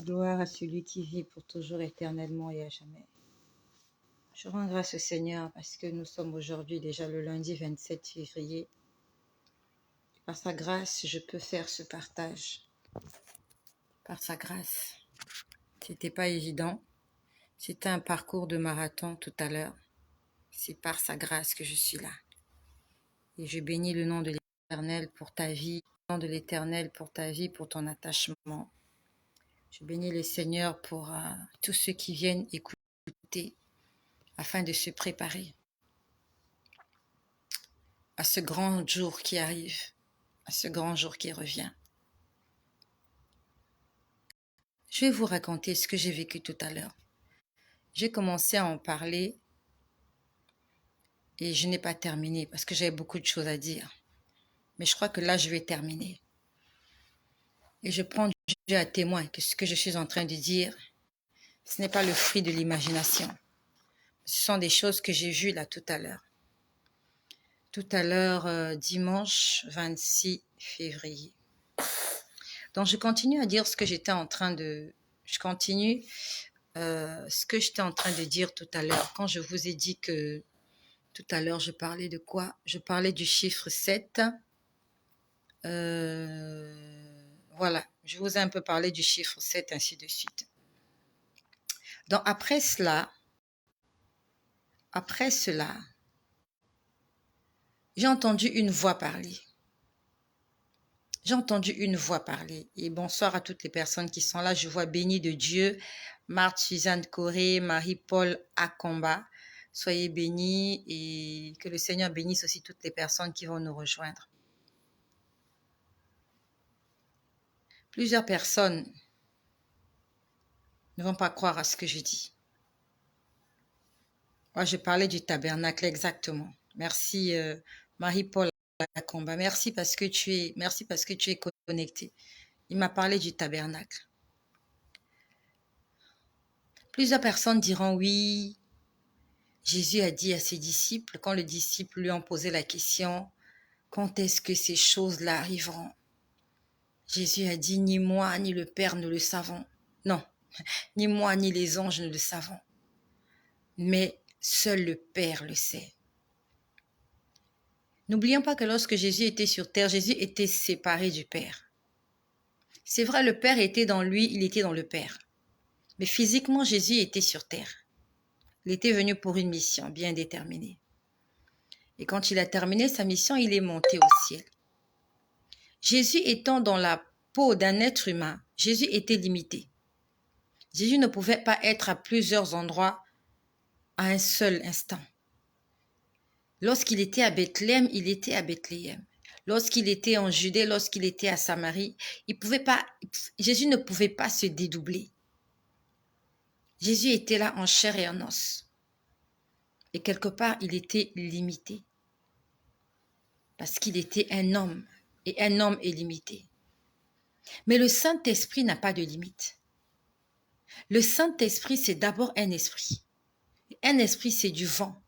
Gloire à celui qui vit pour toujours éternellement et à jamais. Je rends grâce au Seigneur parce que nous sommes aujourd'hui déjà le lundi 27 février. Par sa grâce, je peux faire ce partage. Par sa grâce. C'était pas évident. C'était un parcours de marathon tout à l'heure. C'est par sa grâce que je suis là. Et je bénis le nom de l'Éternel pour ta vie, le nom de l'Éternel pour ta vie, pour ton attachement. Je bénis le Seigneur pour tous ceux qui viennent écouter afin de se préparer à ce grand jour qui arrive, à ce grand jour qui revient. Je vais vous raconter ce que j'ai vécu tout à l'heure. J'ai commencé à en parler et je n'ai pas terminé parce que j'avais beaucoup de choses à dire. Mais je crois que là, je vais terminer. Et je prends Dieu à témoin que ce que je suis en train de dire, ce n'est pas le fruit de l'imagination. Ce sont des choses que j'ai vues là tout à l'heure. Tout à l'heure, dimanche 26 février. Donc, je continue à dire ce que j'étais en train de... Je continue ce que j'étais en train de dire tout à l'heure. Quand je vous ai dit que tout à l'heure, je parlais de quoi? Je parlais du chiffre 7. Voilà, je vous ai un peu parlé du chiffre 7, ainsi de suite. Donc, après cela, j'ai entendu une voix parler. J'ai entendu une voix parler. Et bonsoir à toutes les personnes qui sont là. Je vois bénie de Dieu, Marthe Suzanne Corée, Marie-Paul Akomba. Soyez bénis et que le Seigneur bénisse aussi toutes les personnes qui vont nous rejoindre. Plusieurs personnes ne vont pas croire à ce que je dis. Moi, je parlais du tabernacle exactement. Merci Marie-Paul Akomba. Merci parce que tu es connecté. Il m'a parlé du tabernacle. Plusieurs personnes diront oui. Jésus a dit à ses disciples, quand les disciples lui ont posé la question, quand est-ce que ces choses-là arriveront? Jésus a dit, ni moi, ni le Père ne le savons. Non, ni moi, ni les anges ne le savons. Mais seul le Père le sait. N'oublions pas que lorsque Jésus était sur terre, Jésus était séparé du Père. C'est vrai, le Père était dans lui, il était dans le Père. Mais physiquement, Jésus était sur terre. Il était venu pour une mission bien déterminée. Et quand il a terminé sa mission, il est monté au ciel. Jésus étant dans la peau d'un être humain, Jésus était limité. Jésus ne pouvait pas être à plusieurs endroits à un seul instant. Lorsqu'il était à Bethléem, il était à Bethléem. Lorsqu'il était en Judée, lorsqu'il était à Samarie, Jésus ne pouvait pas se dédoubler. Jésus était là en chair et en os. Et quelque part, il était limité. Parce qu'il était un homme. Et un homme est limité. Mais le Saint-Esprit n'a pas de limite. Le Saint-Esprit, c'est d'abord un esprit. Un esprit, c'est du vent.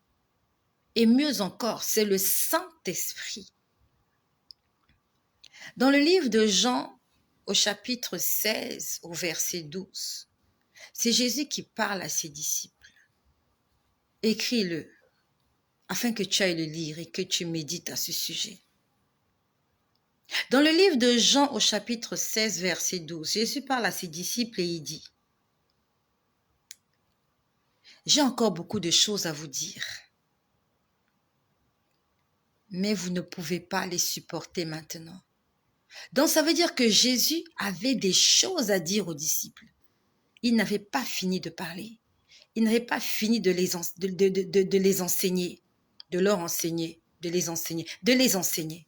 Et mieux encore, c'est le Saint-Esprit. Dans le livre de Jean, au chapitre 16, au verset 12, c'est Jésus qui parle à ses disciples. Écris-le, afin que tu ailles le lire et que tu médites à ce sujet. Dans le livre de Jean, au chapitre 16, verset 12, Jésus parle à ses disciples et il dit, « J'ai encore beaucoup de choses à vous dire, mais vous ne pouvez pas les supporter maintenant. » Donc ça veut dire que Jésus avait des choses à dire aux disciples. Il n'avait pas fini de parler. Il n'avait pas fini de les enseigner, de leur enseigner, de les enseigner.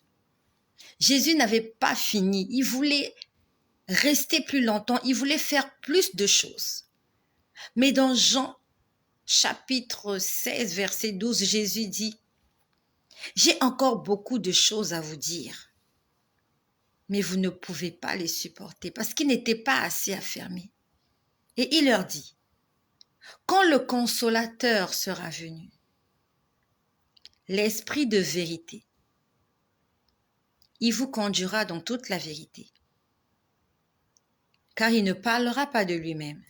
Jésus n'avait pas fini. Il voulait rester plus longtemps. Il voulait faire plus de choses. Mais dans Jean, chapitre 16, verset 12, Jésus dit, « J'ai encore beaucoup de choses à vous dire, mais vous ne pouvez pas les supporter parce qu'ils n'étaient pas assez affermis. » Et il leur dit, « Quand le consolateur sera venu, l'esprit de vérité, il vous conduira dans toute la vérité. car il ne parlera pas de lui-même,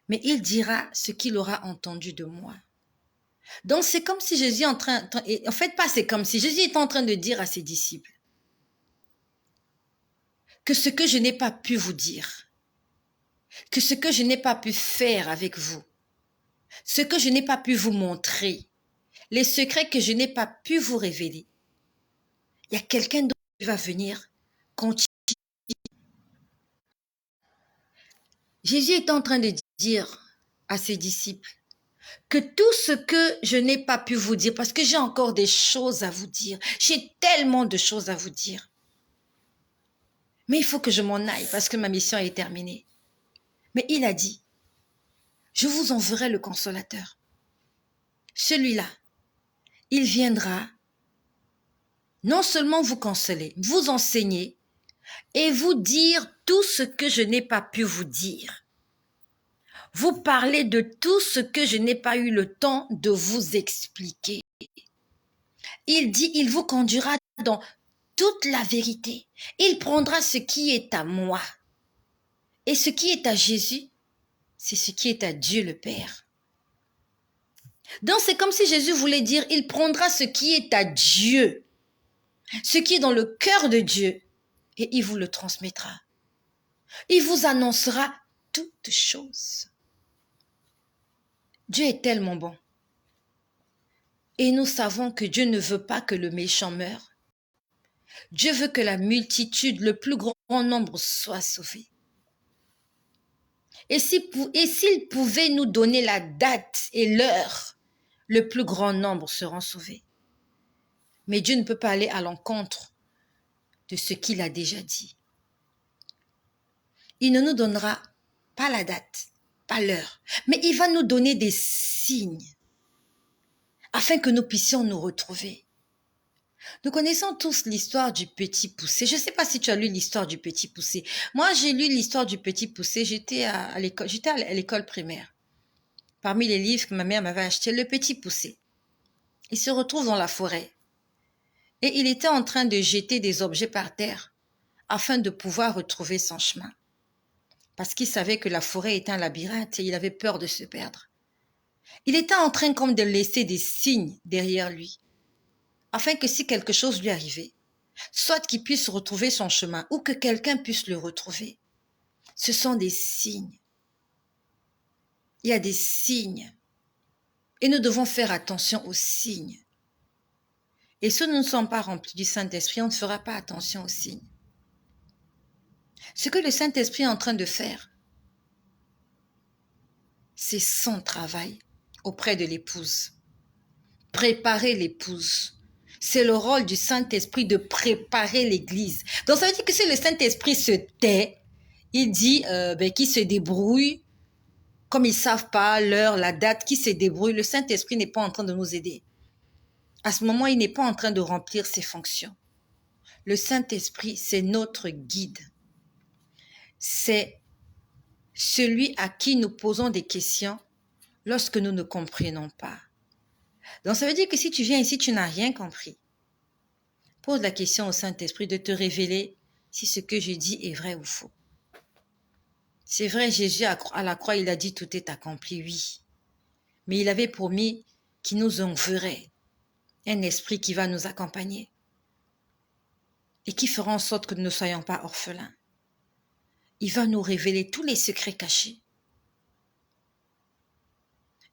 mais il dira ce qu'il aura entendu de moi. Donc c'est comme si Jésus est en fait pas c'est comme si Jésus est en train de dire à ses disciples que ce que je n'ai pas pu vous dire, que ce que je n'ai pas pu faire avec vous, ce que je n'ai pas pu vous montrer, les secrets que je n'ai pas pu vous révéler, il y a quelqu'un d'autre qui va venir continuer. Jésus est en train de dire à ses disciples que tout ce que je n'ai pas pu vous dire, parce que j'ai encore des choses à vous dire, j'ai tellement de choses à vous dire, mais il faut que je m'en aille parce que ma mission est terminée. Mais il a dit, je vous enverrai le consolateur. Celui-là, il viendra non seulement vous consoler, vous enseigner et vous dire tout ce que je n'ai pas pu vous dire. Vous parler de tout ce que je n'ai pas eu le temps de vous expliquer. Il dit, il vous conduira dans toute la vérité. Il prendra ce qui est à moi. Et ce qui est à Jésus, c'est ce qui est à Dieu le Père. Donc c'est comme si Jésus voulait dire, il prendra ce qui est à Dieu, ce qui est dans le cœur de Dieu, et il vous le transmettra. Il vous annoncera toutes choses. Dieu est tellement bon. Et nous savons que Dieu ne veut pas que le méchant meure. Dieu veut que la multitude, le plus grand nombre soit sauvé. Et s'il pouvait nous donner la date et l'heure, le plus grand nombre seront sauvés. Mais Dieu ne peut pas aller à l'encontre de ce qu'il a déjà dit. Il ne nous donnera pas la date, pas l'heure, mais il va nous donner des signes afin que nous puissions nous retrouver. Nous connaissons tous l'histoire du Petit Poucet. Je ne sais pas si tu as lu l'histoire du Petit Poucet. Moi, j'ai lu l'histoire du Petit Poucet. J'étais à l'école primaire. Parmi les livres que ma mère m'avait achetés, le Petit Poucet. Il se retrouve dans la forêt. Et il était en train de jeter des objets par terre afin de pouvoir retrouver son chemin. Parce qu'il savait que la forêt était un labyrinthe et il avait peur de se perdre. Il était en train comme de laisser des signes derrière lui, afin que si quelque chose lui arrivait, soit qu'il puisse retrouver son chemin ou que quelqu'un puisse le retrouver. Ce sont des signes. Il y a des signes. Et nous devons faire attention aux signes. Et si nous ne sommes pas remplis du Saint-Esprit, on ne fera pas attention aux signes. Ce que le Saint-Esprit est en train de faire, c'est son travail auprès de l'épouse. Préparer l'épouse. C'est le rôle du Saint-Esprit de préparer l'Église. Donc ça veut dire que si le Saint-Esprit se tait, il dit qu'il se débrouille, comme ils ne savent pas l'heure, la date, qui se débrouille, le Saint-Esprit n'est pas en train de nous aider. À ce moment, il n'est pas en train de remplir ses fonctions. Le Saint-Esprit, c'est notre guide. C'est celui à qui nous posons des questions lorsque nous ne comprenons pas. Donc ça veut dire que si tu viens ici, tu n'as rien compris. Pose la question au Saint-Esprit de te révéler si ce que je dis est vrai ou faux. C'est vrai, Jésus à la croix, il a dit tout est accompli, oui. Mais il avait promis qu'il nous enverrait un esprit qui va nous accompagner et qui fera en sorte que nous ne soyons pas orphelins. Il va nous révéler tous les secrets cachés.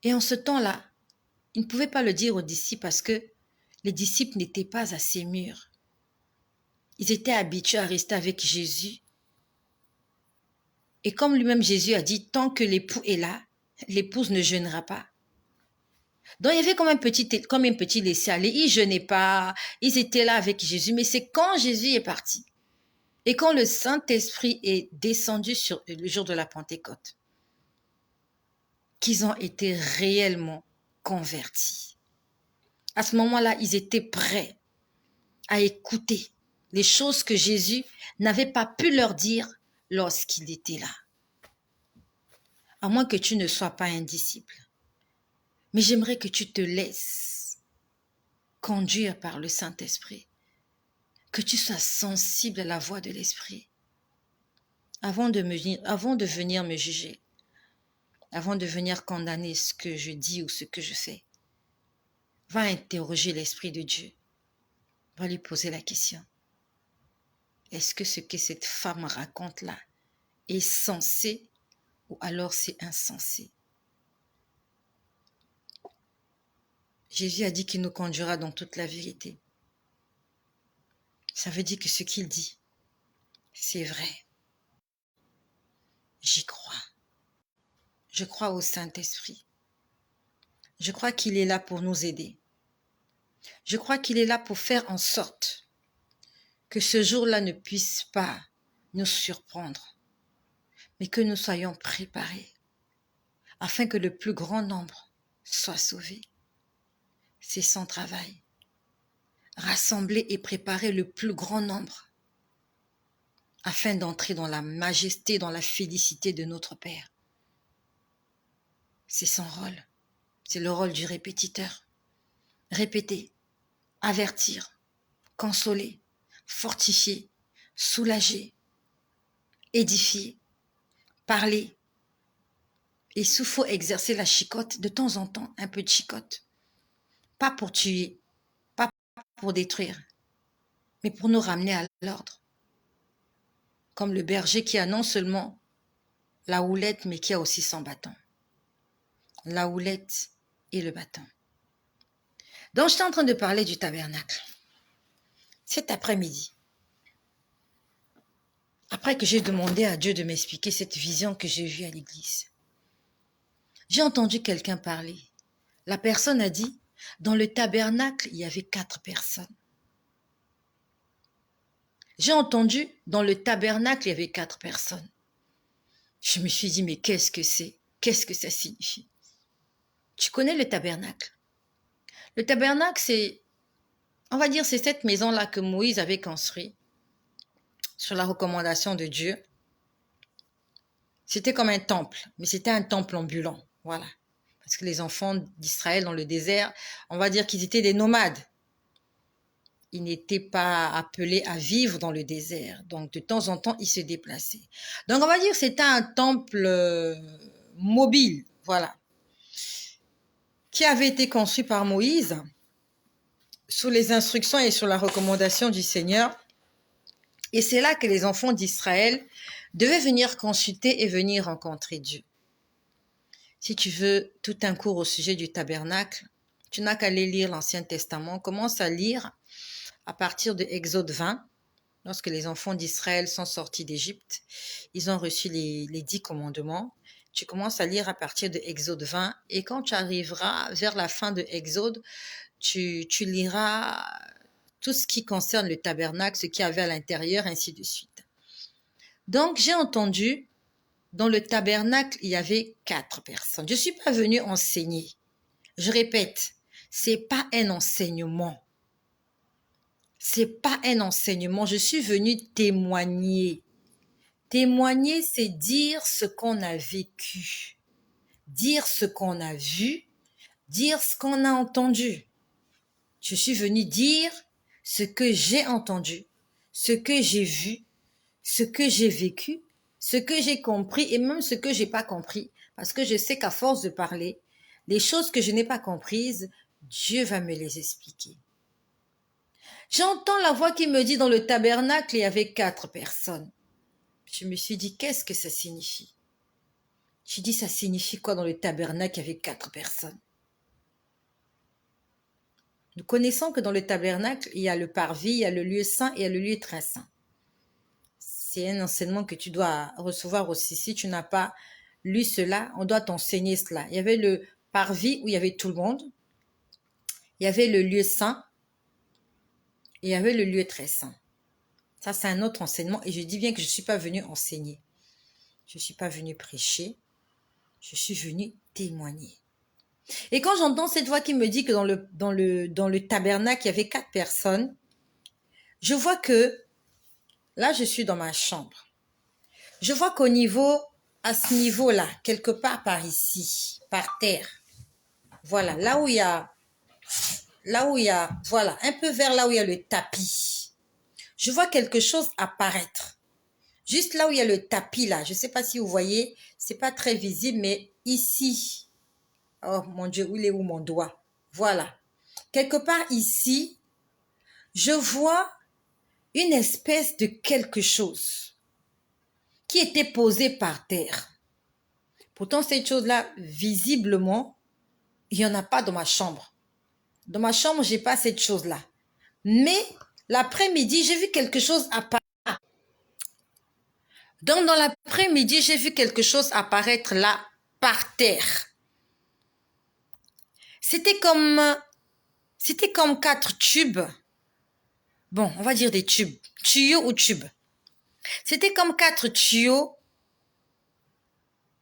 Et en ce temps-là, il ne pouvait pas le dire aux disciples parce que les disciples n'étaient pas assez mûrs. Ils étaient habitués à rester avec Jésus. Et comme lui-même Jésus a dit, tant que l'époux est là, l'épouse ne jeûnera pas. Donc il y avait comme un petit laisser-aller. Ils jeûnaient pas, ils étaient là avec Jésus. Mais c'est quand Jésus est parti et quand le Saint-Esprit est descendu sur le jour de la Pentecôte, qu'ils ont été réellement convertis. À ce moment-là, ils étaient prêts à écouter les choses que Jésus n'avait pas pu leur dire lorsqu'il était là. À moins que tu ne sois pas un disciple. Mais j'aimerais que tu te laisses conduire par le Saint-Esprit. Que tu sois sensible à la voix de l'Esprit. avant de venir me juger, avant de venir condamner ce que je dis ou ce que je fais, va interroger l'Esprit de Dieu. Va lui poser la question. Est-ce que ce que cette femme raconte là est sensé ou alors c'est insensé? Jésus a dit qu'il nous conduira dans toute la vérité. Ça veut dire que ce qu'il dit, c'est vrai. J'y crois. Je crois au Saint-Esprit. Je crois qu'il est là pour nous aider. Je crois qu'il est là pour faire en sorte que ce jour-là ne puisse pas nous surprendre, mais que nous soyons préparés afin que le plus grand nombre soit sauvé. C'est son travail. Rassembler et préparer le plus grand nombre afin d'entrer dans la majesté, dans la félicité de notre Père. C'est son rôle. C'est le rôle du répétiteur. Répéter, avertir, consoler, fortifier, soulager, édifier, parler. Et s'il faut exercer la chicotte, de temps en temps, un peu de chicotte. Pas pour tuer, pas pour détruire, mais pour nous ramener à l'ordre. Comme le berger qui a non seulement la houlette, mais qui a aussi son bâton. La houlette et le bâton. Donc, j'étais en train de parler du tabernacle. Cet après-midi, après que j'ai demandé à Dieu de m'expliquer cette vision que j'ai vue à l'église, j'ai entendu quelqu'un parler. La personne a dit, dans le tabernacle, il y avait 4 personnes. J'ai entendu, dans le tabernacle, il y avait 4 personnes. Je me suis dit, mais qu'est-ce que c'est? Qu'est-ce que ça signifie? Tu connais le tabernacle? Le tabernacle, c'est, on va dire, c'est cette maison-là que Moïse avait construite sur la recommandation de Dieu. C'était comme un temple, mais c'était un temple ambulant, voilà. Parce que les enfants d'Israël dans le désert, on va dire qu'ils étaient des nomades. Ils n'étaient pas appelés à vivre dans le désert. Donc, de temps en temps, ils se déplaçaient. Donc, on va dire que c'était un temple mobile, voilà, qui avait été construit par Moïse sous les instructions et sur la recommandation du Seigneur. Et c'est là que les enfants d'Israël devaient venir consulter et venir rencontrer Dieu. Si tu veux tout un cours au sujet du tabernacle, tu n'as qu'à aller lire l'Ancien Testament. Commence à lire à partir de Exode 20, lorsque les enfants d'Israël sont sortis d'Égypte. Ils ont reçu les 10 commandements. Tu commences à lire à partir de Exode 20 et quand tu arriveras vers la fin de Exode, tu liras tout ce qui concerne le tabernacle, ce qu'il y avait à l'intérieur, ainsi de suite. Donc, j'ai entendu, dans le tabernacle, il y avait 4 personnes. Je ne suis pas venue enseigner. Je répète, ce n'est pas un enseignement. Ce n'est pas un enseignement. Je suis venue témoigner. Témoigner, c'est dire ce qu'on a vécu, dire ce qu'on a vu, dire ce qu'on a entendu. Je suis venue dire ce que j'ai entendu, ce que j'ai vu, ce que j'ai vécu, ce que j'ai compris et même ce que j'ai pas compris. Parce que je sais qu'à force de parler, les choses que je n'ai pas comprises, Dieu va me les expliquer. J'entends la voix qui me dit dans le tabernacle, il y avait 4 personnes. Je me suis dit, qu'est-ce que ça signifie? J'ai dit, ça signifie quoi dans le tabernacle, il y avait 4 personnes? Nous connaissons que dans le tabernacle, il y a le parvis, il y a le lieu saint et il y a le lieu très saint. C'est un enseignement que tu dois recevoir aussi. Si tu n'as pas lu cela, on doit t'enseigner cela. Il y avait le parvis où il y avait tout le monde. Il y avait le lieu saint et il y avait le lieu très saint. Ça, c'est un autre enseignement et je dis bien que je ne suis pas venue enseigner. Je ne suis pas venue prêcher. Je suis venue témoigner. Et quand j'entends cette voix qui me dit que dans le tabernacle, il y avait 4 personnes, je vois que, là, je suis dans ma chambre. Je vois qu'au niveau, à ce niveau-là, quelque part par ici, par terre, voilà, là où il y a, voilà, un peu vers là où il y a le tapis, je vois quelque chose apparaître. Juste là où il y a le tapis là. Je ne sais pas si vous voyez. C'est pas très visible, mais ici. Oh mon Dieu, où est où mon doigt? Voilà. Quelque part ici, je vois une espèce de quelque chose qui était posé par terre. Pourtant, cette chose-là, visiblement, il n'y en a pas dans ma chambre. Dans ma chambre, je n'ai pas cette chose-là. Mais l'après-midi, j'ai vu quelque chose apparaître. Donc, dans l'après-midi, j'ai vu quelque chose apparaître là, par terre. C'était comme 4 tubes. Bon, on va dire des tubes. Tuyaux ou tubes. C'était comme 4 tuyaux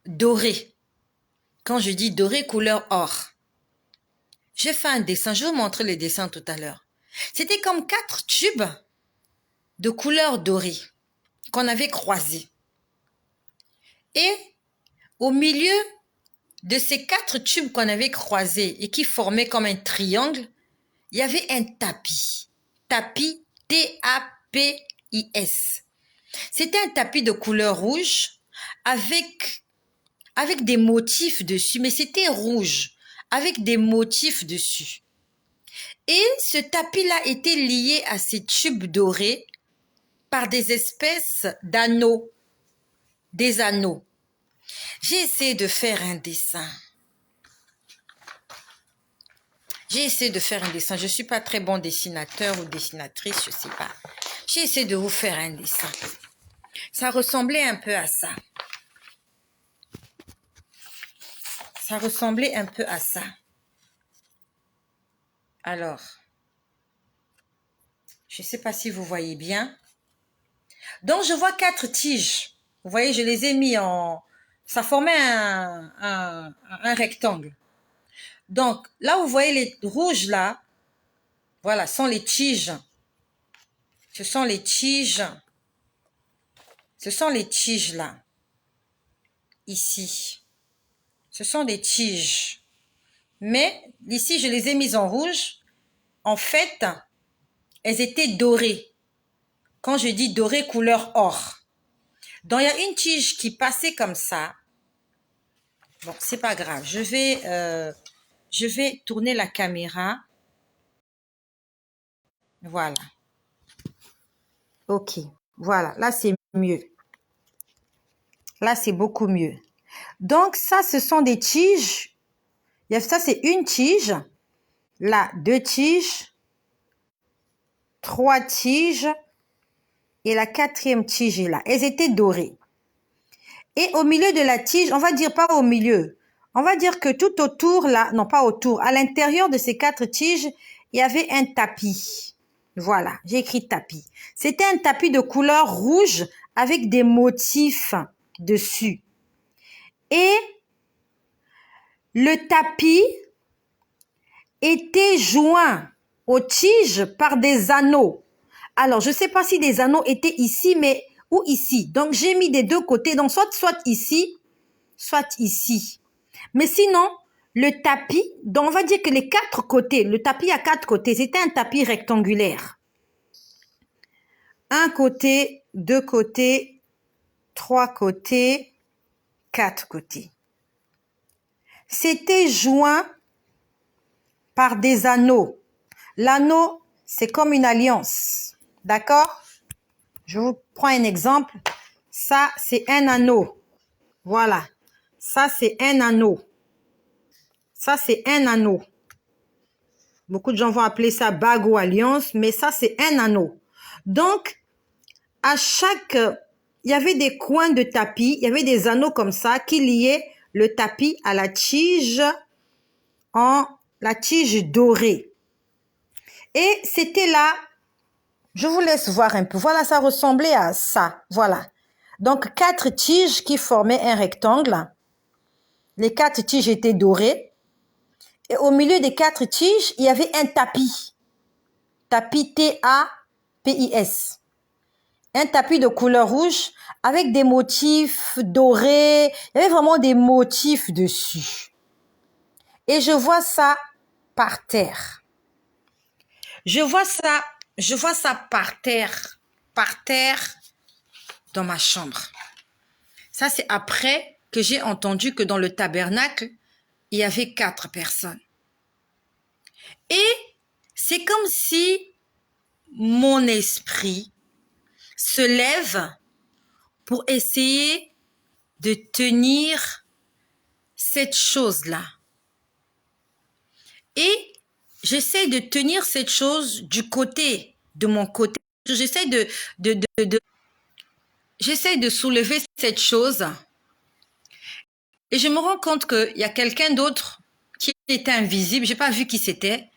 dorés. Quand je dis doré, couleur or. J'ai fait un dessin. Je vais vous montrer les dessins tout à l'heure. C'était comme 4 tubes de couleur dorée qu'on avait croisés. Et au milieu de ces 4 tubes qu'on avait croisés et qui formaient comme un triangle, il y avait un tapis. Tapis, T-A-P-I-S. C'était un tapis de couleur rouge avec des motifs dessus, mais c'était rouge, avec des motifs dessus. Et ce tapis-là était lié à ces tubes dorés par des espèces d'anneaux, des anneaux. J'ai essayé de faire un dessin. Je ne suis pas très bon dessinateur ou dessinatrice, je ne sais pas. J'ai essayé de vous faire un dessin. Ça ressemblait un peu à ça. Alors, je ne sais pas si vous voyez bien. Donc, je vois 4 tiges. Vous voyez, je les ai mis en... Ça formait un rectangle. Donc, là, vous voyez les rouges là. Voilà, sont les tiges. Ce sont les tiges là. Ici. Ce sont des tiges. Mais ici, je les ai mises en rouge. En fait, elles étaient dorées. Quand je dis doré, couleur or. Donc, il y a une tige qui passait comme ça. Bon, c'est pas grave. Je vais tourner la caméra. Voilà. Ok. Voilà. Là, c'est mieux. Là, c'est beaucoup mieux. Donc, ça, ce sont des tiges. Ça, c'est une tige. Là, 2 tiges. 3 tiges. Et la 4e tige est là. Elles étaient dorées. Et au milieu de la tige, on va dire pas au milieu. On va dire que tout autour, là, non pas autour, à l'intérieur de ces 4 tiges, il y avait un tapis. Voilà, j'ai écrit tapis. C'était un tapis de couleur rouge avec des motifs dessus. Et le tapis était joint aux tiges par des anneaux. Alors, je ne sais pas si des anneaux étaient ici, mais ou ici. Donc, j'ai mis des deux côtés. Donc, soit ici, soit ici. Mais sinon, le tapis, donc on va dire que les 4 côtés, le tapis à 4 côtés, c'était un tapis rectangulaire. 1 côté, 2 côtés, 3 côtés, 4 côtés. C'était joint par des anneaux. L'anneau, c'est comme une alliance. D'accord? Je vous prends un exemple. Ça, c'est un anneau. Voilà. Ça, c'est un anneau. Ça, c'est un anneau. Beaucoup de gens vont appeler ça bague ou alliance, mais ça, c'est un anneau. Donc, à chaque... Il y avait des coins de tapis, il y avait des anneaux comme ça qui liaient le tapis à la tige dorée. Et c'était là, je vous laisse voir un peu. Voilà, ça ressemblait à ça. Voilà. Donc, 4 tiges qui formaient un rectangle. Les 4 tiges étaient dorées. Et au milieu des 4 tiges, il y avait un tapis. Tapis T-A-P-I-S. Un tapis de couleur rouge avec des motifs dorés. Il y avait vraiment des motifs dessus. Et je vois ça par terre. Je vois ça par terre. Par terre. dans ma chambre. Ça, c'est après que j'ai entendu que dans le tabernacle, il y avait 4 personnes. Et c'est comme si mon esprit se lève pour essayer de tenir cette chose-là. Et j'essaie de tenir cette chose de mon côté. J'essaie j'essaie de soulever cette chose. Et je me rends compte qu'il y a quelqu'un d'autre qui était invisible. J'ai pas vu qui c'était.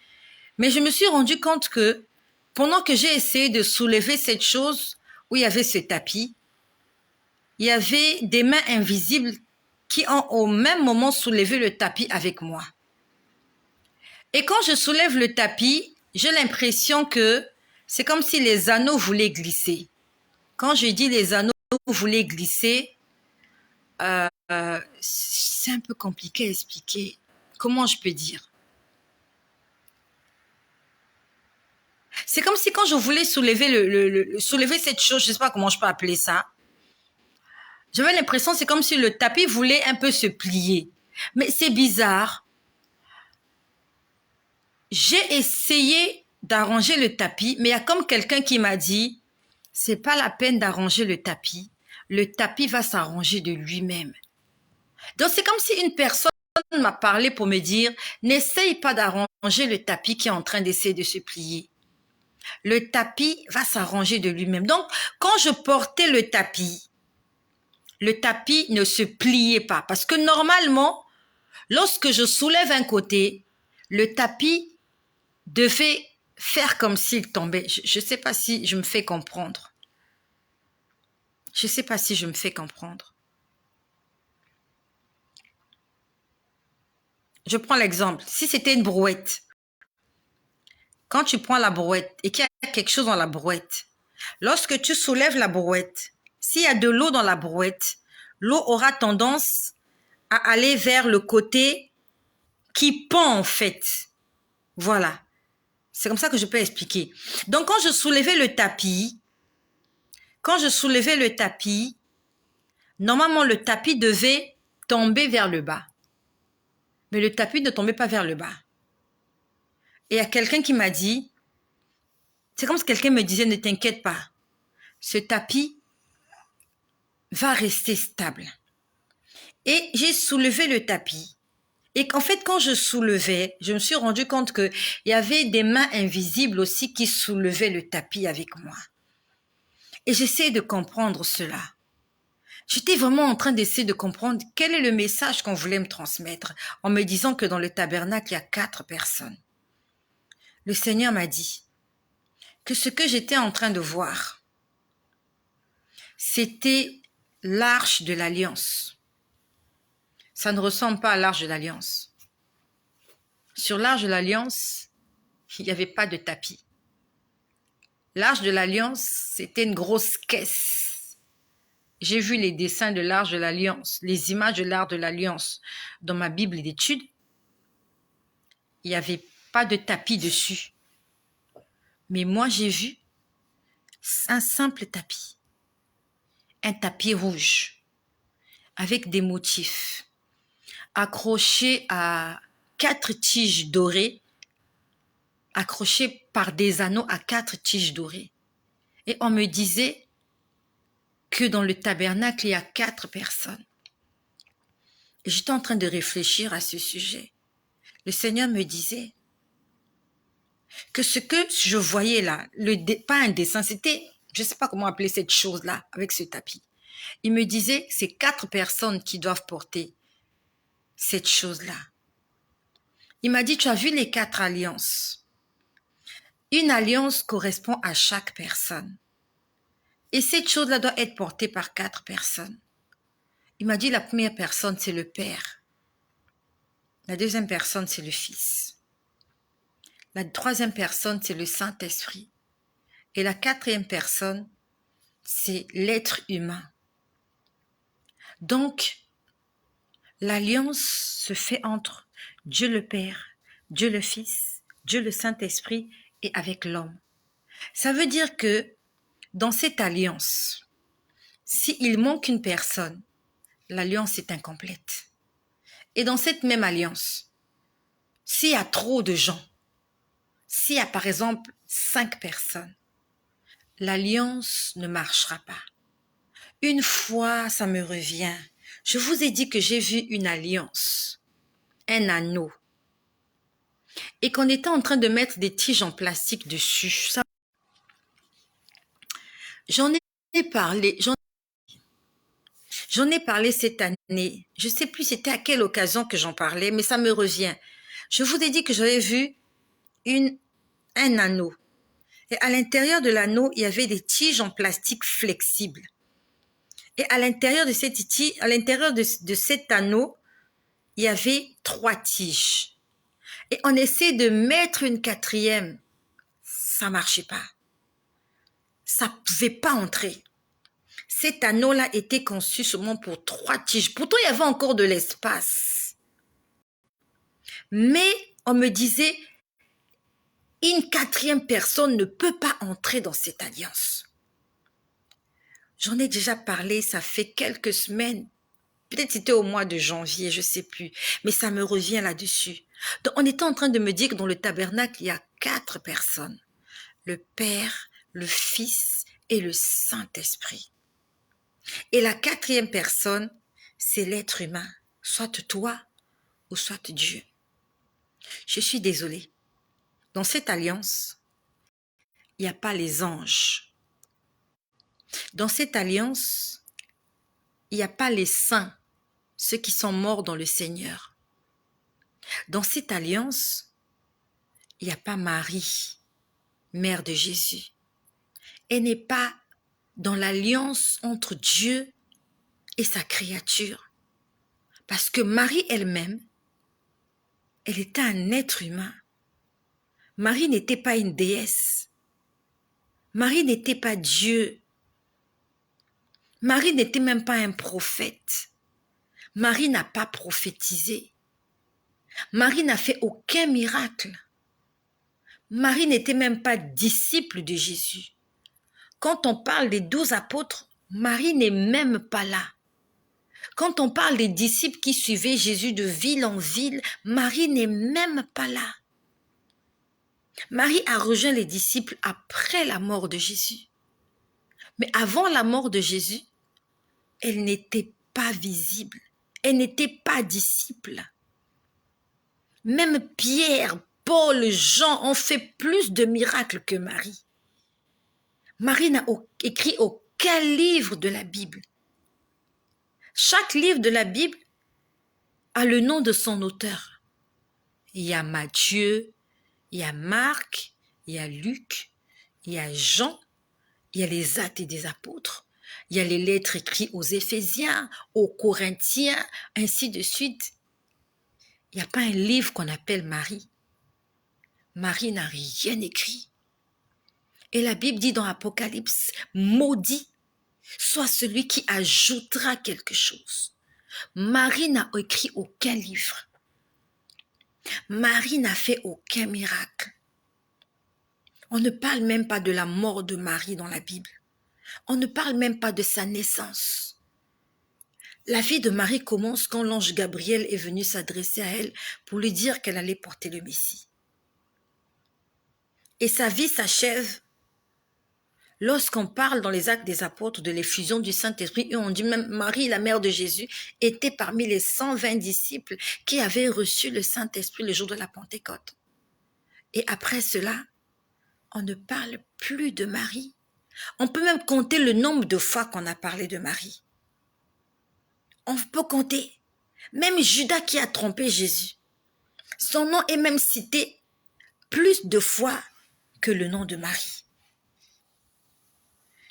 Mais je me suis rendu compte que pendant que j'ai essayé de soulever cette chose où il y avait ce tapis, il y avait des mains invisibles qui ont au même moment soulevé le tapis avec moi. Et quand je soulève le tapis, j'ai l'impression que c'est comme si les anneaux voulaient glisser. Quand je dis les anneaux voulaient glisser, c'est un peu compliqué à expliquer. Comment je peux dire? C'est comme si quand je voulais soulever soulever cette chose, je ne sais pas comment je peux appeler ça, j'avais l'impression c'est comme si le tapis voulait un peu se plier. Mais c'est bizarre. J'ai essayé d'arranger le tapis, mais il y a comme quelqu'un qui m'a dit, c'est pas la peine d'arranger le tapis va s'arranger de lui-même. Donc c'est comme si une personne m'a parlé pour me dire, n'essaye pas d'arranger le tapis qui est en train d'essayer de se plier. Le tapis va s'arranger de lui-même. Donc quand je portais le tapis ne se pliait pas. Parce que normalement, lorsque je soulève un côté, le tapis devait faire comme s'il tombait. Je ne sais pas si je me fais comprendre. Je ne sais pas si je me fais comprendre. Je prends l'exemple. Si c'était une brouette, quand tu prends la brouette et qu'il y a quelque chose dans la brouette, lorsque tu soulèves la brouette, s'il y a de l'eau dans la brouette, l'eau aura tendance à aller vers le côté qui pend en fait. Voilà. C'est comme ça que je peux expliquer. Donc, quand je soulevais le tapis, normalement, le tapis devait tomber vers le bas. Mais le tapis ne tombait pas vers le bas. Et il y a quelqu'un qui m'a dit, c'est comme si quelqu'un me disait, ne t'inquiète pas, ce tapis va rester stable. Et j'ai soulevé le tapis. Et qu'en fait, quand je soulevais, je me suis rendu compte qu'il y avait des mains invisibles aussi qui soulevaient le tapis avec moi. Et j'essaie de comprendre cela. J'étais vraiment en train d'essayer de comprendre quel est le message qu'on voulait me transmettre en me disant que dans le tabernacle, il y a 4 personnes. Le Seigneur m'a dit que ce que j'étais en train de voir, c'était l'arche de l'alliance. Ça ne ressemble pas à l'arche de l'alliance. Sur l'arche de l'alliance, il n'y avait pas de tapis. L'arche de l'alliance, c'était une grosse caisse. J'ai vu les dessins de l'arche de l'alliance, les images de l'arche de l'alliance dans ma Bible d'études. Il n'y avait pas de tapis dessus. Mais moi, j'ai vu un simple tapis. Un tapis rouge avec des motifs accrochés à 4 tiges dorées, accrochés par des anneaux à 4 tiges dorées. Et on me disait que dans le tabernacle, il y a 4 personnes. Et j'étais en train de réfléchir à ce sujet. Le Seigneur me disait que ce que je voyais là, pas un dessin, c'était, je ne sais pas comment appeler cette chose-là, avec ce tapis. Il me disait, c'est 4 personnes qui doivent porter cette chose-là. Il m'a dit, tu as vu les 4 alliances. Une alliance correspond à chaque personne. Et cette chose-là doit être portée par 4 personnes. Il m'a dit, la première personne, c'est le Père. La deuxième personne, c'est le Fils. La troisième personne, c'est le Saint-Esprit. Et la quatrième personne, c'est l'être humain. Donc, l'alliance se fait entre Dieu le Père, Dieu le Fils, Dieu le Saint-Esprit et avec l'homme. Ça veut dire que dans cette alliance, S'il manque une personne, l'alliance est incomplète. Et dans cette même alliance, s'il y a trop de gens, s'il y a par exemple 5 personnes, l'alliance ne marchera pas. Une fois, ça me revient, je vous ai dit que j'ai vu une alliance, un anneau, et qu'on était en train de mettre des tiges en plastique dessus. J'en ai parlé, j'en ai parlé cette année. Je ne sais plus c'était à quelle occasion que j'en parlais, mais ça me revient. Je vous ai dit que j'avais vu un anneau. Et à l'intérieur de l'anneau, il y avait des tiges en plastique flexibles. Et à l'intérieur de cet anneau, il y avait 3 tiges. Et on essaie de mettre une 4e. Ça ne marchait pas. Ça ne pouvait pas entrer. Cet anneau-là était conçu seulement pour 3 tiges. Pourtant, il y avait encore de l'espace. Mais on me disait, une 4e personne ne peut pas entrer dans cette alliance. J'en ai déjà parlé, ça fait quelques semaines. Peut-être c'était au mois de janvier, je ne sais plus. Mais ça me revient là-dessus. Donc, on était en train de me dire que dans le tabernacle, il y a 4 personnes. Le Père, le Fils et le Saint-Esprit. Et la 4e personne, c'est l'être humain, soit toi ou soit Dieu. Je suis désolée. Dans cette alliance, il n'y a pas les anges. Dans cette alliance, il n'y a pas les saints, ceux qui sont morts dans le Seigneur. Dans cette alliance, il n'y a pas Marie, mère de Jésus. Elle n'est pas dans l'alliance entre Dieu et sa créature. Parce que Marie elle-même, elle était un être humain. Marie n'était pas une déesse. Marie n'était pas Dieu. Marie n'était même pas un prophète. Marie n'a pas prophétisé. Marie n'a fait aucun miracle. Marie n'était même pas disciple de Jésus. Quand on parle des 12 apôtres, Marie n'est même pas là. Quand on parle des disciples qui suivaient Jésus de ville en ville, Marie n'est même pas là. Marie a rejoint les disciples après la mort de Jésus. Mais avant la mort de Jésus, elle n'était pas visible. Elle n'était pas disciple. Même Pierre, Paul, Jean ont fait plus de miracles que Marie. Marie n'a écrit aucun livre de la Bible. Chaque livre de la Bible a le nom de son auteur. Il y a Matthieu, il y a Marc, il y a Luc, il y a Jean, il y a les Actes des Apôtres, il y a les lettres écrites aux Éphésiens, aux Corinthiens, ainsi de suite. Il n'y a pas un livre qu'on appelle Marie. Marie n'a rien écrit. Et la Bible dit dans Apocalypse, maudit soit celui qui ajoutera quelque chose. Marie n'a écrit aucun livre. Marie n'a fait aucun miracle. On ne parle même pas de la mort de Marie dans la Bible. On ne parle même pas de sa naissance. La vie de Marie commence quand l'ange Gabriel est venu s'adresser à elle pour lui dire qu'elle allait porter le Messie. Et sa vie s'achève lorsqu'on parle dans les Actes des Apôtres de l'effusion du Saint-Esprit, et on dit même Marie, la mère de Jésus, était parmi les 120 disciples qui avaient reçu le Saint-Esprit le jour de la Pentecôte. Et après cela, on ne parle plus de Marie. On peut même compter le nombre de fois qu'on a parlé de Marie. On peut compter. Même Judas qui a trompé Jésus. Son nom est même cité plus de fois que le nom de Marie.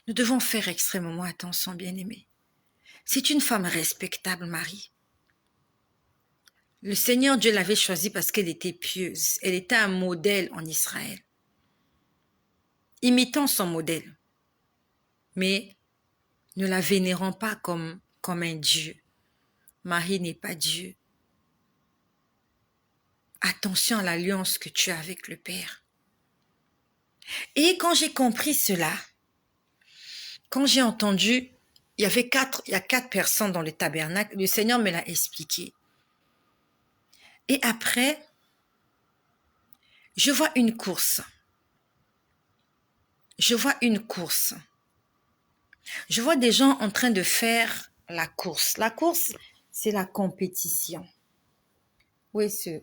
Nous devons faire extrêmement attention, bien-aimés. C'est une femme respectable, Marie. Le Seigneur Dieu l'avait choisie parce qu'elle était pieuse. Elle était un modèle en Israël. Imitant son modèle. Mais ne la vénérons pas comme un Dieu. Marie n'est pas Dieu. Attention à l'alliance que tu as avec le Père. Et quand j'ai compris cela, quand j'ai entendu il y a 4 personnes dans le tabernacle. Le Seigneur me l'a expliqué. Et après, je vois une course. Je vois une course. Je vois des gens en train de faire la course. La course, c'est la compétition. Où est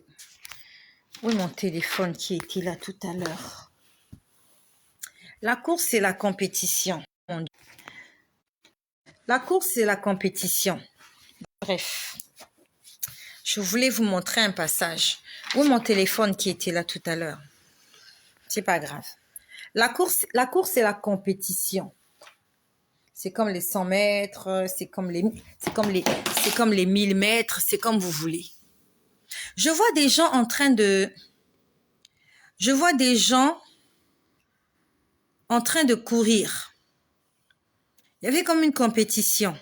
mon téléphone qui était là tout à l'heure? La course, c'est la compétition. La course, c'est la compétition. Bref, je voulais vous montrer un passage. Où est mon téléphone qui était là tout à l'heure? C'est pas grave. La course, c'est la compétition. C'est comme les 100 mètres, c'est comme les 1000 mètres, c'est comme vous voulez. Je vois des gens en train de courir. Il y avait comme une compétition.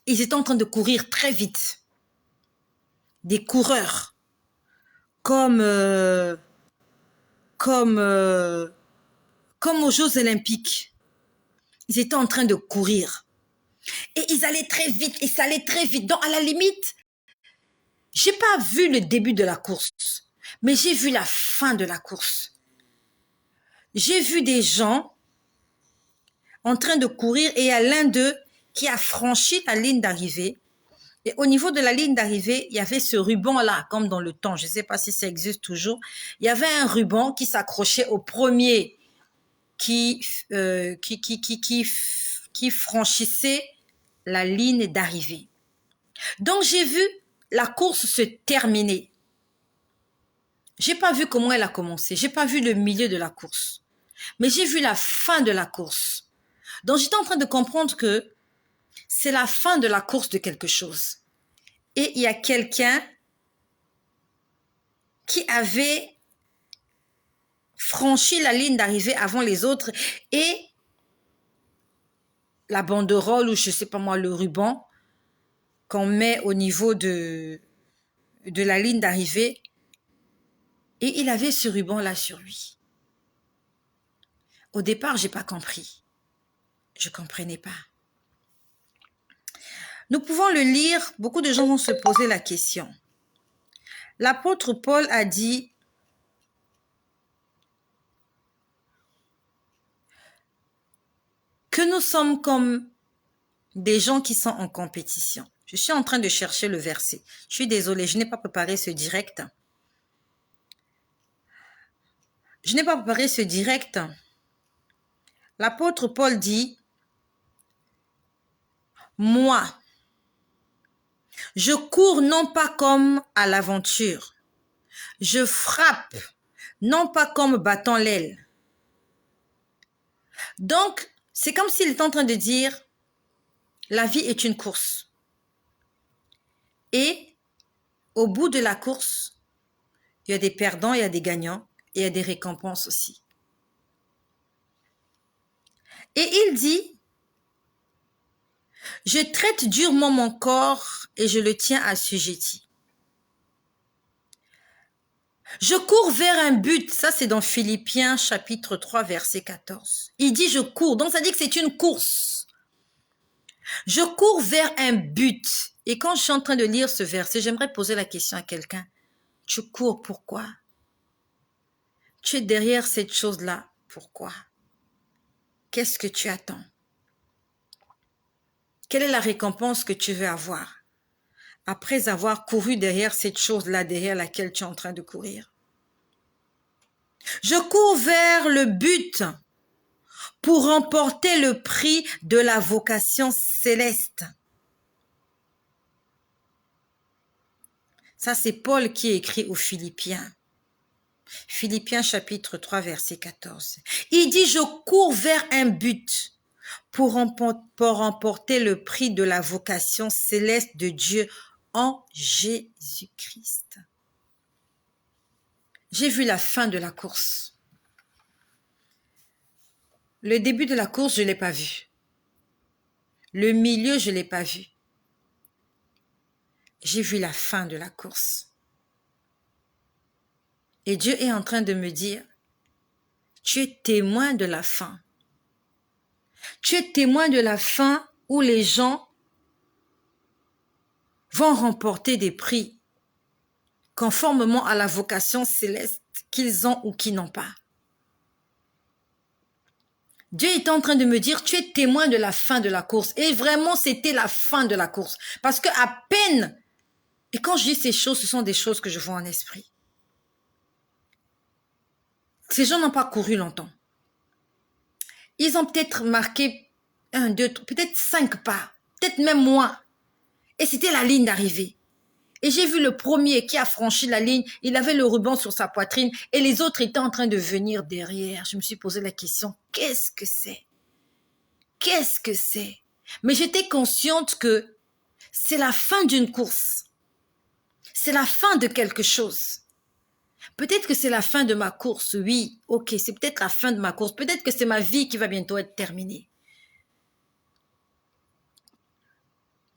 Ils étaient en train de courir très vite. Des coureurs. Comme aux Jeux Olympiques. Ils étaient en train de courir. Et ils allaient très vite, et ça allait très vite. Donc, à la limite, j'ai pas vu le début de la course, mais j'ai vu la fin de la course. J'ai vu des gens en train de courir et il y a l'un d'eux qui a franchi la ligne d'arrivée. Et au niveau de la ligne d'arrivée, il y avait ce ruban-là, comme dans le temps. Je ne sais pas si ça existe toujours. Il y avait un ruban qui s'accrochait au premier qui franchissait la ligne d'arrivée. Donc, j'ai vu la course se terminer. J'ai pas vu comment elle a commencé. J'ai pas vu le milieu de la course. Mais j'ai vu la fin de la course. Donc, j'étais en train de comprendre que c'est la fin de la course de quelque chose. Et il y a quelqu'un qui avait franchi la ligne d'arrivée avant les autres et la banderole ou je sais pas moi, le ruban qu'on met au niveau de la ligne d'arrivée. Et il avait ce ruban-là sur lui. Au départ, j'ai pas compris. Je comprenais pas. Nous pouvons le lire, beaucoup de gens vont se poser la question. L'apôtre Paul a dit que nous sommes comme des gens qui sont en compétition. Je suis en train de chercher le verset. Je suis désolée, je n'ai pas préparé ce direct. L'apôtre Paul dit, moi, je cours non pas comme à l'aventure. Je frappe non pas comme battant l'aile. Donc, c'est comme s'il est en train de dire, la vie est une course. Et au bout de la course, il y a des perdants, il y a des gagnants, et il y a des récompenses aussi. Et il dit, je traite durement mon corps et je le tiens assujetti. Je cours vers un but, ça c'est dans Philippiens chapitre 3 verset 14. Il dit je cours, donc ça dit que c'est une course. Je cours vers un but. Et quand je suis en train de lire ce verset, j'aimerais poser la question à quelqu'un. Tu cours pourquoi? Tu es derrière cette chose-là, pourquoi? Qu'est-ce que tu attends? Quelle est la récompense que tu veux avoir après avoir couru derrière cette chose-là, derrière laquelle tu es en train de courir? Je cours vers le but pour remporter le prix de la vocation céleste. Ça, c'est Paul qui écrit aux Philippiens. Philippiens chapitre 3 verset 14. Il dit, je cours vers un but pour remporter le prix de la vocation céleste de Dieu en Jésus-Christ. J'ai vu la fin de la course. Le début de la course, je ne l'ai pas vu. Le milieu, je ne l'ai pas vu. J'ai vu la fin de la course. Et Dieu est en train de me dire, tu es témoin de la fin. Tu es témoin de la fin où les gens vont remporter des prix conformément à la vocation céleste qu'ils ont ou qu'ils n'ont pas. Dieu est en train de me dire, tu es témoin de la fin de la course. Et vraiment, c'était la fin de la course. Parce que à peine, et quand je dis ces choses, ce sont des choses que je vois en esprit. Ces gens n'ont pas couru longtemps. Ils ont peut-être marqué 1, 2, peut-être 5 pas, peut-être même moins. Et c'était la ligne d'arrivée. Et j'ai vu le premier qui a franchi la ligne, il avait le ruban sur sa poitrine et les autres étaient en train de venir derrière. Je me suis posé la question, qu'est-ce que c'est? Qu'est-ce que c'est? Mais j'étais consciente que c'est la fin d'une course. C'est la fin de quelque chose. Peut-être que c'est la fin de ma course, oui, ok, c'est peut-être la fin de ma course. Peut-être que c'est ma vie qui va bientôt être terminée.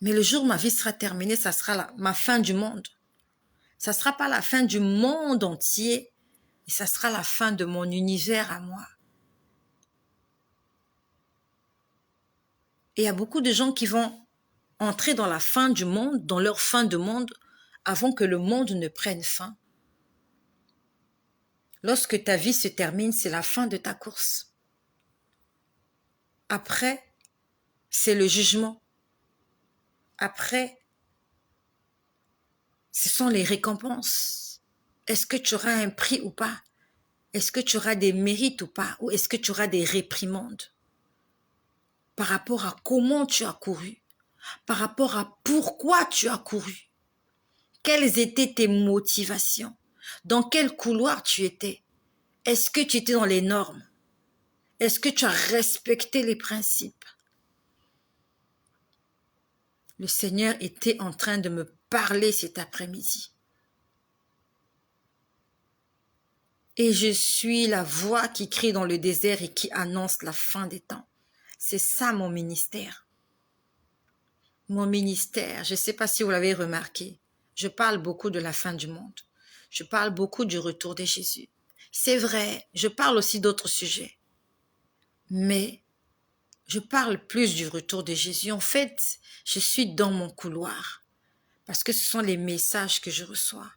Mais le jour où ma vie sera terminée, ça sera ma fin du monde. Ça ne sera pas la fin du monde entier, mais ça sera la fin de mon univers à moi. Et il y a beaucoup de gens qui vont entrer dans la fin du monde, dans leur fin de monde, avant que le monde ne prenne fin. Lorsque ta vie se termine, c'est la fin de ta course. Après, c'est le jugement. Après, ce sont les récompenses. Est-ce que tu auras un prix ou pas? Est-ce que tu auras des mérites ou pas? Ou est-ce que tu auras des réprimandes? Par rapport à comment tu as couru? Par rapport à pourquoi tu as couru? Quelles étaient tes motivations? Dans quel couloir tu étais? Est-ce que tu étais dans les normes? Est-ce que tu as respecté les principes? Le Seigneur était en train de me parler cet après-midi. Et je suis la voix qui crie dans le désert et qui annonce la fin des temps. C'est ça mon ministère. Mon ministère, je ne sais pas si vous l'avez remarqué, je parle beaucoup de la fin du monde. Je parle beaucoup du retour de Jésus. C'est vrai, je parle aussi d'autres sujets. Mais je parle plus du retour de Jésus. En fait, je suis dans mon couloir parce que ce sont les messages que je reçois.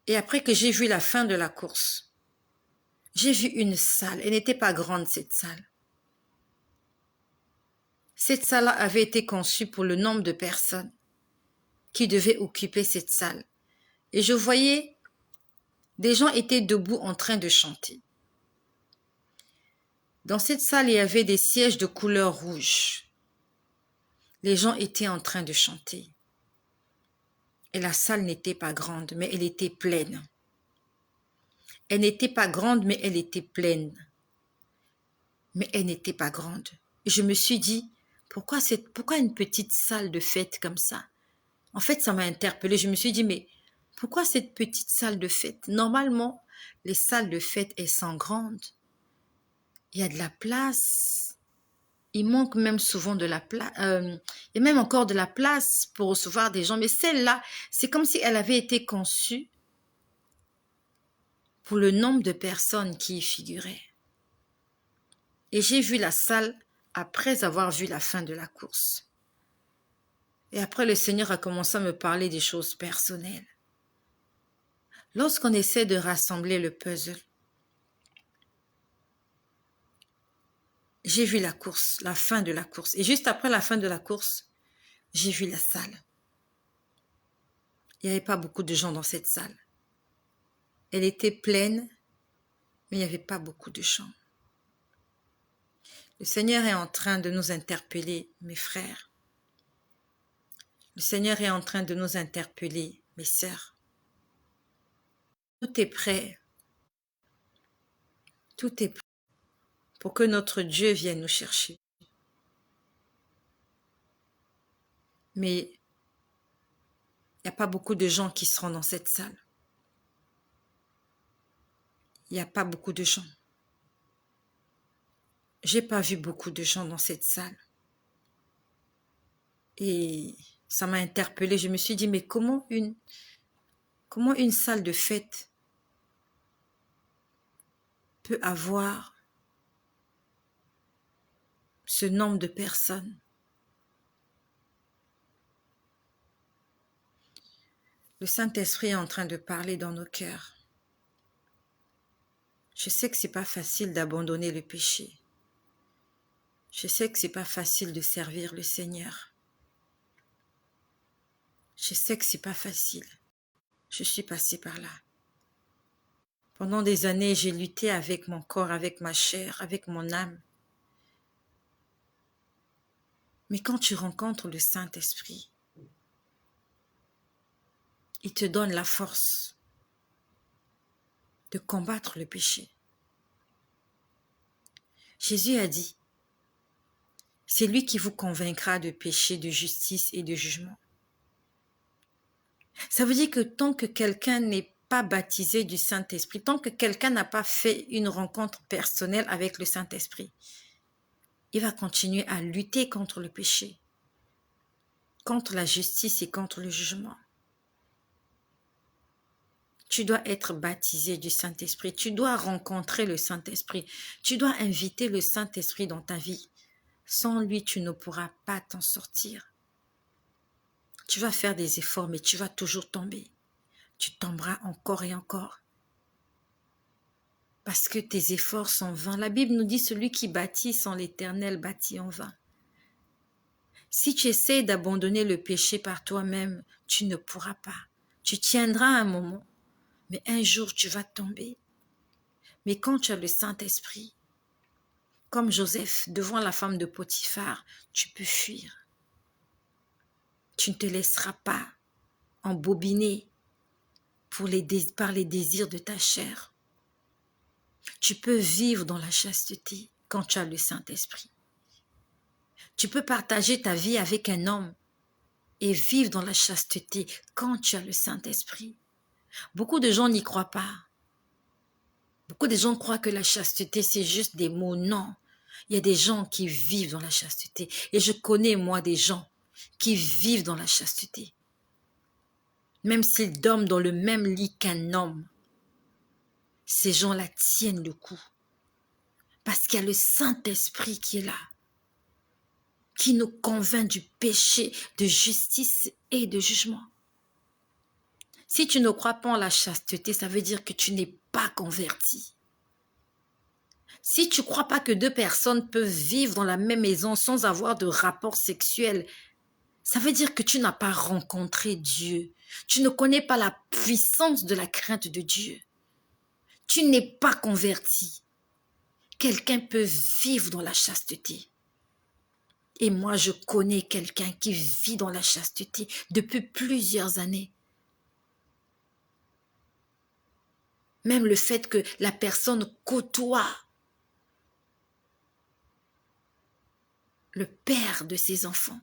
Et après que j'ai vu la fin de la course, j'ai vu une salle. Elle n'était pas grande, cette salle. Cette salle avait été conçue pour le nombre de personnes qui devaient occuper cette salle. Et je voyais des gens étaient debout en train de chanter. Dans cette salle, il y avait des sièges de couleur rouge. Les gens étaient en train de chanter. Et la salle n'était pas grande, mais elle était pleine. Elle n'était pas grande, mais elle était pleine. Mais elle n'était pas grande. Et je me suis dit, pourquoi une petite salle de fête comme ça? En fait, ça m'a interpellée. Je me suis dit, mais pourquoi cette petite salle de fête? Normalement, les salles de fête, elles sont grandes. Il y a de la place. Il manque même souvent de la place. Il y a même encore de la place pour recevoir des gens. Mais celle-là, c'est comme si elle avait été conçue pour le nombre de personnes qui y figuraient. Et j'ai vu la salle après avoir vu la fin de la course. Et après, le Seigneur a commencé à me parler des choses personnelles. Lorsqu'on essaie de rassembler le puzzle, j'ai vu la course, la fin de la course. Et juste après la fin de la course, j'ai vu la salle. Il n'y avait pas beaucoup de gens dans cette salle. Elle était pleine, mais il n'y avait pas beaucoup de gens. Le Seigneur est en train de nous interpeller, mes frères. Le Seigneur est en train de nous interpeller, mes sœurs. Tout est prêt. Tout est prêt pour que notre Dieu vienne nous chercher. Mais il n'y a pas beaucoup de gens qui seront dans cette salle. Il n'y a pas beaucoup de gens. J'ai pas vu beaucoup de gens dans cette salle. Et ça m'a interpellée. Je me suis dit, mais comment une salle de fête peut avoir ce nombre de personnes. Le Saint-Esprit est en train de parler dans nos cœurs. Je sais que c'est pas facile d'abandonner le péché. Je sais que c'est pas facile de servir le Seigneur. Je sais que c'est pas facile. Je suis passée par là. Pendant des années, j'ai lutté avec mon corps, avec ma chair, avec mon âme. Mais quand tu rencontres le Saint-Esprit, il te donne la force de combattre le péché. Jésus a dit, c'est lui qui vous convaincra de péché, de justice et de jugement. Ça veut dire que tant que quelqu'un n'est pas baptisé du Saint-Esprit, tant que quelqu'un n'a pas fait une rencontre personnelle avec le Saint-Esprit, il va continuer à lutter contre le péché, contre la justice et contre le jugement. Tu dois être baptisé du Saint-Esprit, tu dois rencontrer le Saint-Esprit, tu dois inviter le Saint-Esprit dans ta vie. Sans lui, tu ne pourras pas t'en sortir. Tu vas faire des efforts, mais tu vas toujours tomber. Tu tomberas encore et encore. Parce que tes efforts sont vains. La Bible nous dit, celui qui bâtit sans l'Éternel bâtit en vain. Si tu essaies d'abandonner le péché par toi-même, tu ne pourras pas. Tu tiendras un moment, mais un jour tu vas tomber. Mais quand tu as le Saint-Esprit, comme Joseph devant la femme de Potiphar, tu peux fuir. Tu ne te laisseras pas embobiner par les désirs de ta chair. Tu peux vivre dans la chasteté quand tu as le Saint-Esprit. Tu peux partager ta vie avec un homme et vivre dans la chasteté quand tu as le Saint-Esprit. Beaucoup de gens n'y croient pas. Beaucoup de gens croient que la chasteté, c'est juste des mots. Non, il y a des gens qui vivent dans la chasteté. Et je connais, moi, des gens qui vivent dans la chasteté. Même s'ils dorment dans le même lit qu'un homme, ces gens-là tiennent le coup. Parce qu'il y a le Saint-Esprit qui est là, qui nous convainc du péché, de justice et de jugement. Si tu ne crois pas en la chasteté, ça veut dire que tu n'es pas converti. Si tu ne crois pas que deux personnes peuvent vivre dans la même maison sans avoir de rapport sexuel, ça veut dire que tu n'as pas rencontré Dieu. Tu ne connais pas la puissance de la crainte de Dieu. Tu n'es pas converti. Quelqu'un peut vivre dans la chasteté. Et moi, je connais quelqu'un qui vit dans la chasteté depuis plusieurs années. Même le fait que la personne côtoie le père de ses enfants,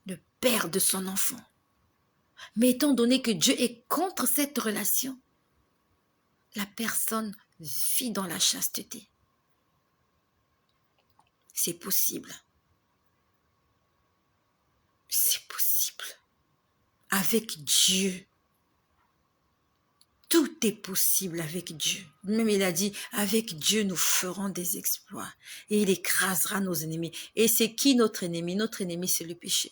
le père de son enfant. Mais étant donné que Dieu est contre cette relation, la personne vit dans la chasteté. C'est possible. C'est possible. Avec Dieu. Tout est possible avec Dieu. Même il a dit, avec Dieu, nous ferons des exploits. Et il écrasera nos ennemis. Et c'est qui notre ennemi? Notre ennemi, c'est le péché.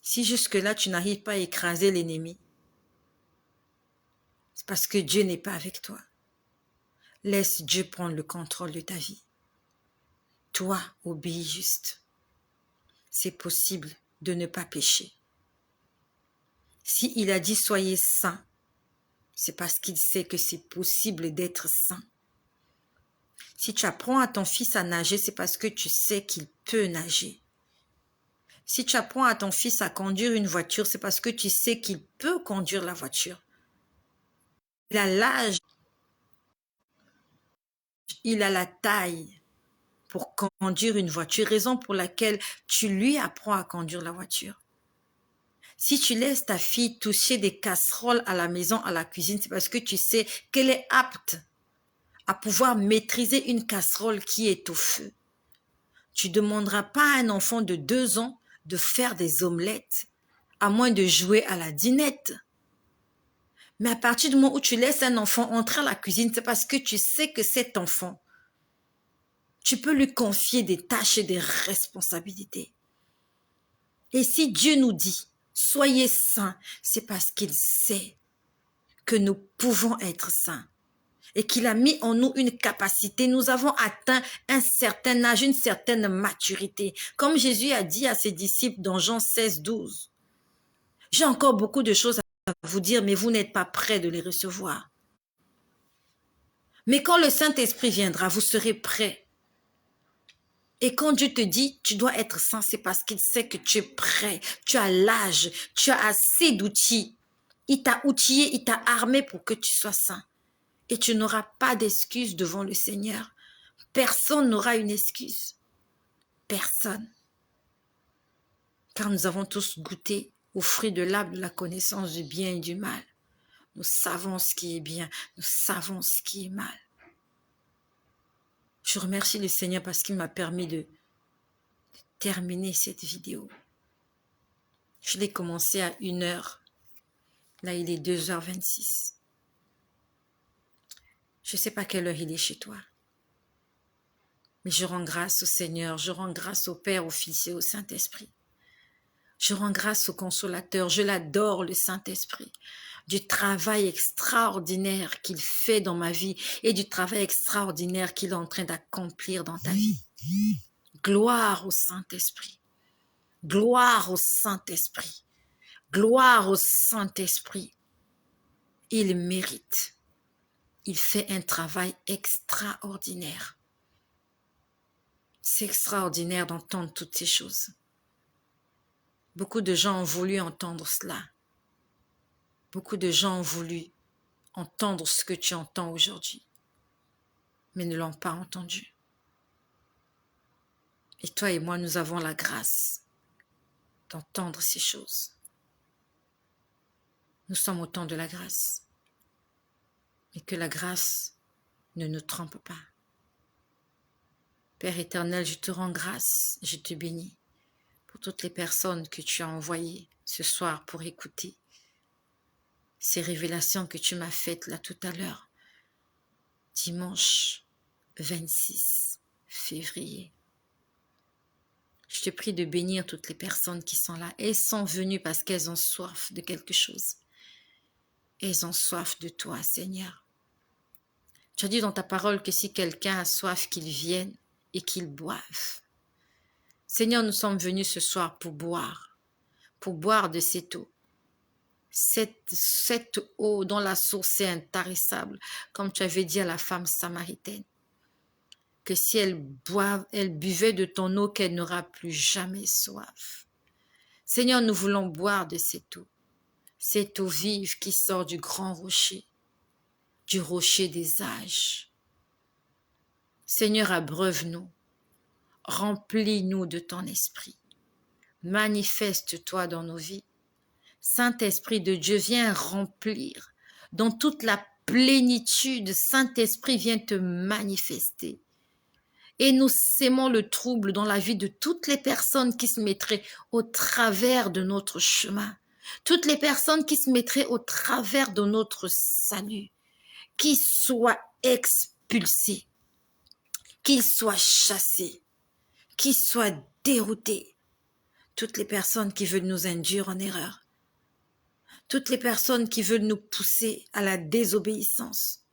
Si jusque-là, tu n'arrives pas à écraser l'ennemi, c'est parce que Dieu n'est pas avec toi. Laisse Dieu prendre le contrôle de ta vie. Toi, obéis juste. C'est possible de ne pas pécher. Si il a dit soyez saints, c'est parce qu'il sait que c'est possible d'être saint. Si tu apprends à ton fils à nager, c'est parce que tu sais qu'il peut nager. Si tu apprends à ton fils à conduire une voiture, c'est parce que tu sais qu'il peut conduire la voiture. Il a l'âge, il a la taille pour conduire une voiture, raison pour laquelle tu lui apprends à conduire la voiture. Si tu laisses ta fille toucher des casseroles à la maison, à la cuisine, c'est parce que tu sais qu'elle est apte à pouvoir maîtriser une casserole qui est au feu. Tu ne demanderas pas à un enfant de 2 ans de faire des omelettes, à moins de jouer à la dinette. Mais à partir du moment où tu laisses un enfant entrer à la cuisine, c'est parce que tu sais que cet enfant, tu peux lui confier des tâches et des responsabilités. Et si Dieu nous dit, soyez saints, c'est parce qu'il sait que nous pouvons être saints et qu'il a mis en nous une capacité. Nous avons atteint un certain âge, une certaine maturité. Comme Jésus a dit à ses disciples dans Jean 16, 12, j'ai encore beaucoup de choses à vous dire, mais vous n'êtes pas prêts de les recevoir. Mais quand le Saint-Esprit viendra, vous serez prêts. Et quand Dieu te dit, tu dois être saint, c'est parce qu'il sait que tu es prêt, tu as l'âge, tu as assez d'outils. Il t'a outillé, il t'a armé pour que tu sois saint. Et tu n'auras pas d'excuse devant le Seigneur. Personne n'aura une excuse. Personne. Car nous avons tous goûté au fruit de l'arbre de la connaissance du bien et du mal. Nous savons ce qui est bien, nous savons ce qui est mal. Je remercie le Seigneur parce qu'il m'a permis de terminer cette vidéo. Je l'ai commencé à 1h. Là, il est 2h26. Je ne sais pas quelle heure il est chez toi. Mais je rends grâce au Seigneur, je rends grâce au Père, au Fils et au Saint-Esprit. Je rends grâce au Consolateur, je l'adore le Saint-Esprit, du travail extraordinaire qu'il fait dans ma vie et du travail extraordinaire qu'il est en train d'accomplir dans ta vie. Gloire au Saint-Esprit, gloire au Saint-Esprit, gloire au Saint-Esprit. Il mérite, il fait un travail extraordinaire. C'est extraordinaire d'entendre toutes ces choses. Beaucoup de gens ont voulu entendre cela. Beaucoup de gens ont voulu entendre ce que tu entends aujourd'hui, mais ne l'ont pas entendu. Et toi et moi, nous avons la grâce d'entendre ces choses. Nous sommes au temps de la grâce. Et que la grâce ne nous trompe pas. Père éternel, je te rends grâce, je te bénis pour toutes les personnes que tu as envoyées ce soir pour écouter ces révélations que tu m'as faites là tout à l'heure, dimanche 26 février. Je te prie de bénir toutes les personnes qui sont là. Elles sont venues parce qu'elles ont soif de quelque chose. Elles ont soif de toi, Seigneur. Tu as dit dans ta parole que si quelqu'un a soif, qu'il vienne et qu'il boive. Seigneur, nous sommes venus ce soir pour boire de cette eau. Cette eau dont la source est intarissable, comme tu avais dit à la femme samaritaine, que si elle buvait de ton eau, qu'elle n'aura plus jamais soif. Seigneur, nous voulons boire de cette eau vive qui sort du grand rocher, du rocher des âges. Seigneur, abreuve-nous, remplis-nous de ton esprit, manifeste-toi dans nos vies. Saint-Esprit de Dieu, viens remplir dans toute la plénitude. Saint-Esprit, viens te manifester. Et nous sémons le trouble dans la vie de toutes les personnes qui se mettraient au travers de notre chemin. Toutes les personnes qui se mettraient au travers de notre salut. Qu'ils soient expulsés. Qu'ils soient chassés. Qu'ils soient déroutés. Toutes les personnes qui veulent nous induire en erreur. Toutes les personnes qui veulent nous pousser à la désobéissance.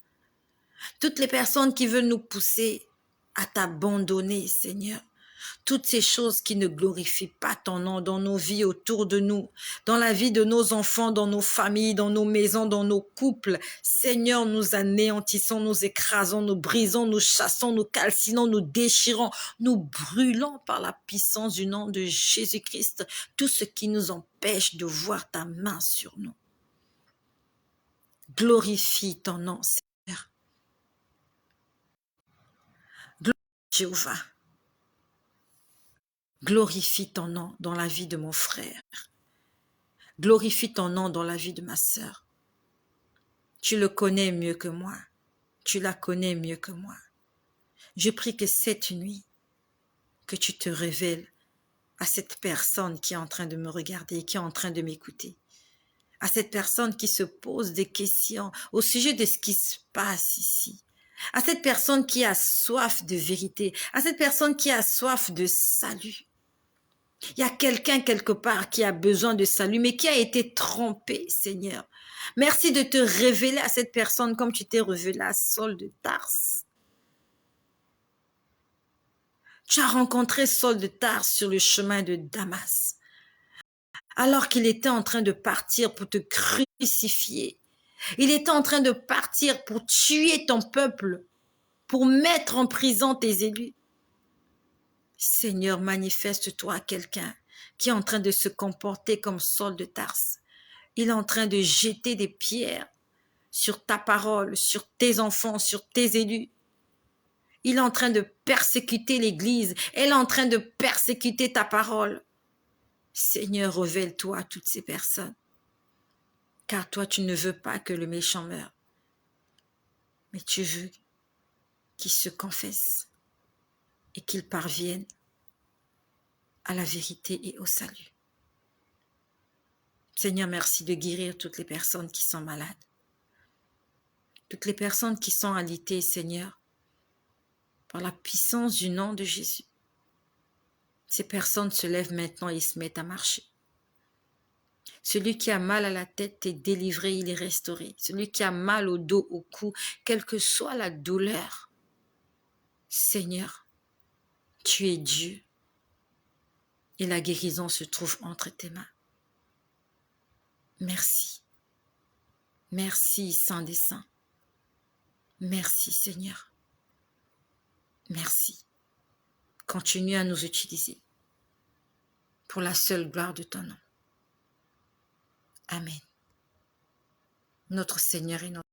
Toutes les personnes qui veulent nous pousser à t'abandonner, Seigneur. Toutes ces choses qui ne glorifient pas ton nom dans nos vies autour de nous, dans la vie de nos enfants, dans nos familles, dans nos maisons, dans nos couples. Seigneur, nous anéantissons, nous écrasons, nous brisons, nous chassons, nous calcinons, nous déchirons, nous brûlons par la puissance du nom de Jésus-Christ tout ce qui nous empêche de voir ta main sur nous. Glorifie ton nom, Seigneur. Jéhovah, glorifie ton nom dans la vie de mon frère. Glorifie ton nom dans la vie de ma sœur. Tu le connais mieux que moi. Tu la connais mieux que moi. Je prie que cette nuit, que tu te révèles à cette personne qui est en train de me regarder, qui est en train de m'écouter, à cette personne qui se pose des questions au sujet de ce qui se passe ici, à cette personne qui a soif de vérité, à cette personne qui a soif de salut. Il y a quelqu'un quelque part qui a besoin de salut, mais qui a été trompé, Seigneur. Merci de te révéler à cette personne comme tu t'es révélé à Saul de Tarse. Tu as rencontré Saul de Tarse sur le chemin de Damas, alors qu'il était en train de partir pour te crucifier. Il était en train de partir pour tuer ton peuple, pour mettre en prison tes élus. Seigneur, manifeste-toi à quelqu'un qui est en train de se comporter comme Saul de Tarse. Il est en train de jeter des pierres sur ta parole, sur tes enfants, sur tes élus. Il est en train de persécuter l'Église. Elle est en train de persécuter ta parole. Seigneur, révèle-toi à toutes ces personnes. Car toi, tu ne veux pas que le méchant meure. Mais tu veux qu'il se confesse et qu'il parvienne à la vérité et au salut. Seigneur, merci de guérir toutes les personnes qui sont malades. Toutes les personnes qui sont alitées, Seigneur, par la puissance du nom de Jésus. Ces personnes se lèvent maintenant et se mettent à marcher. Celui qui a mal à la tête est délivré, il est restauré. Celui qui a mal au dos, au cou, quelle que soit la douleur, Seigneur, tu es Dieu et la guérison se trouve entre tes mains. Merci. Merci, Saint des Saints. Merci, Seigneur. Merci. Continue à nous utiliser pour la seule gloire de ton nom. Amen. Notre Seigneur et notre